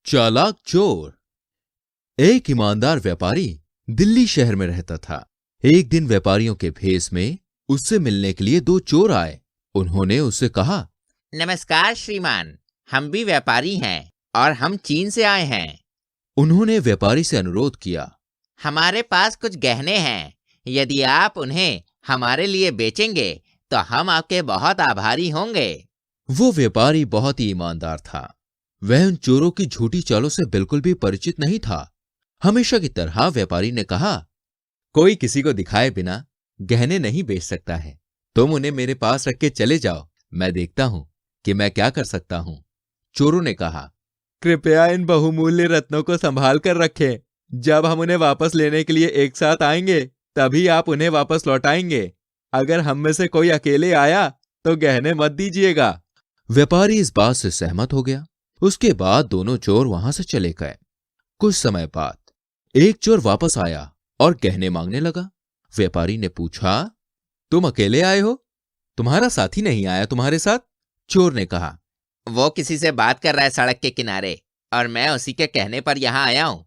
चालाक चोर। एक ईमानदार व्यापारी दिल्ली शहर में रहता था। एक दिन व्यापारियों के भेष में उससे मिलने के लिए दो चोर आए। उन्होंने उससे कहा, नमस्कार श्रीमान, हम भी व्यापारी हैं और हम चीन से आए हैं। उन्होंने व्यापारी से अनुरोध किया, हमारे पास कुछ गहने हैं, यदि आप उन्हें हमारे लिए बेचेंगे तो हम आपके बहुत आभारी होंगे। वो व्यापारी बहुत ही ईमानदार था। वह उन चोरों की झूठी चालों से बिल्कुल भी परिचित नहीं था। हमेशा की तरह व्यापारी ने कहा, कोई किसी को दिखाए बिना गहने नहीं बेच सकता है। तुम उन्हें मेरे पास रख के चले जाओ, मैं देखता हूं कि मैं क्या कर सकता हूं। चोरों ने कहा, कृपया इन बहुमूल्य रत्नों को संभाल कर रखें। जब हम उन्हें वापस लेने के लिए एक साथ आएंगे तभी आप उन्हें वापस लौटाएंगे। अगर हम में से कोई अकेले आया तो गहने मत दीजिएगा। व्यापारी इस बात से सहमत हो गया। उसके बाद दोनों चोर वहां से चले गए। कुछ समय बाद एक चोर वापस आया और गहने मांगने लगा। व्यापारी ने पूछा, तुम अकेले आए हो? तुम्हारा साथी नहीं आया तुम्हारे साथ? चोर ने कहा, वो किसी से बात कर रहा है सड़क के किनारे और मैं उसी के कहने पर यहाँ आया हूँ।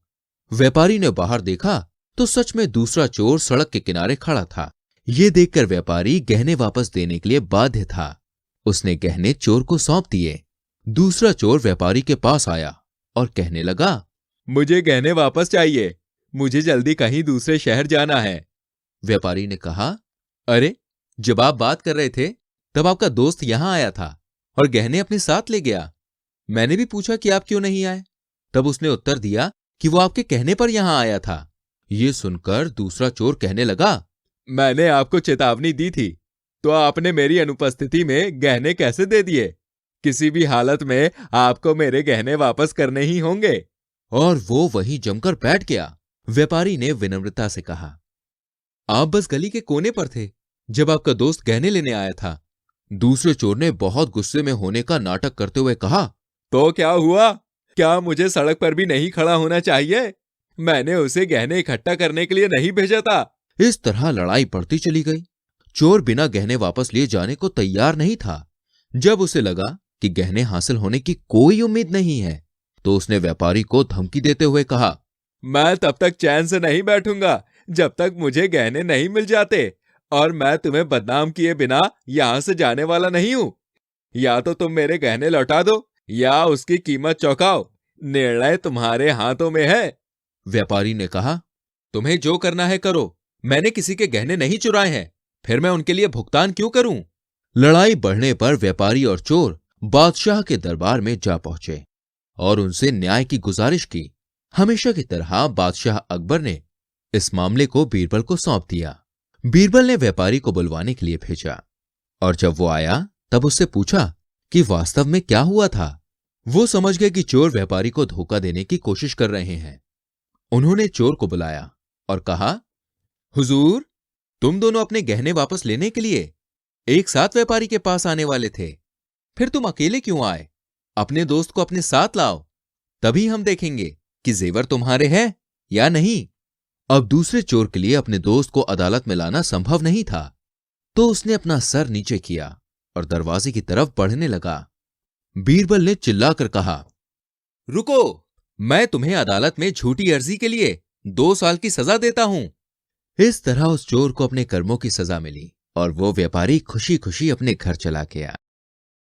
व्यापारी ने बाहर देखा तो सच में दूसरा चोर सड़क के किनारे खड़ा था। ये देखकर व्यापारी गहने वापस देने के लिए बाध्य था। उसने गहने चोर को सौंप दिए। दूसरा चोर व्यापारी के पास आया और कहने लगा, मुझे गहने वापस चाहिए, मुझे जल्दी कहीं दूसरे शहर जाना है। व्यापारी ने कहा, अरे, जब आप बात कर रहे थे तब आपका दोस्त यहां आया था और गहने अपने साथ ले गया। मैंने भी पूछा कि आप क्यों नहीं आए, तब उसने उत्तर दिया कि वो आपके कहने पर यहां आया था। ये सुनकर दूसरा चोर कहने लगा, मैंने आपको चेतावनी दी थी तो आपने मेरी अनुपस्थिति में गहने कैसे दे दिए? किसी भी हालत में आपको मेरे गहने वापस करने ही होंगे। और वो वहीं जमकर बैठ गया। व्यापारी ने विनम्रता से कहा, आप बस गली के कोने पर थे जब आपका दोस्त गहने लेने आया था। दूसरे चोर ने बहुत गुस्से में होने का नाटक करते हुए कहा, तो क्या हुआ? क्या मुझे सड़क पर भी नहीं खड़ा होना चाहिए? मैंने उसे गहने इकट्ठा करने के लिए नहीं भेजा था। इस तरह लड़ाई बढ़ती चली गई। चोर बिना गहने वापस लिए जाने को तैयार नहीं था। जब उसे लगा कि गहने हासिल होने की कोई उम्मीद नहीं है तो उसने व्यापारी को धमकी देते हुए कहा, मैं तब तक चैन से नहीं बैठूंगा जब तक मुझे गहने नहीं मिल जाते, और मैं तुम्हें बदनाम किए बिना यहां से जाने वाला नहीं हूं। या तो तुम मेरे गहने लौटा दो या उसकी कीमत चौकाओ। निर्णय तुम्हारे हाथों में है। व्यापारी ने कहा, तुम्हें जो करना है करो, मैंने किसी के गहने नहीं चुराए हैं, फिर मैं उनके लिए भुगतान क्यों करूं? लड़ाई बढ़ने पर व्यापारी और चोर बादशाह के दरबार में जा पहुंचे और उनसे न्याय की गुजारिश की। हमेशा की तरह बादशाह अकबर ने इस मामले को बीरबल को सौंप दिया। बीरबल ने व्यापारी को बुलवाने के लिए भेजा और जब वो आया तब उससे पूछा कि वास्तव में क्या हुआ था। वो समझ गए कि चोर व्यापारी को धोखा देने की कोशिश कर रहे हैं। उन्होंने चोर को बुलाया और कहा, हुजूर, तुम दोनों अपने गहने वापस लेने के लिए एक साथ व्यापारी के पास आने वाले थे, फिर तुम अकेले क्यों आए? अपने दोस्त को अपने साथ लाओ, तभी हम देखेंगे कि जेवर तुम्हारे हैं या नहीं। अब दूसरे चोर के लिए अपने दोस्त को अदालत में लाना संभव नहीं था, तो उसने अपना सर नीचे किया और दरवाजे की तरफ बढ़ने लगा। बीरबल ने चिल्लाकर कहा, रुको, मैं तुम्हें अदालत में झूठी अर्जी के लिए 2 साल की सजा देता हूं। इस तरह उस चोर को अपने कर्मों की सजा मिली और वो व्यापारी खुशी खुशी अपने घर चला गया।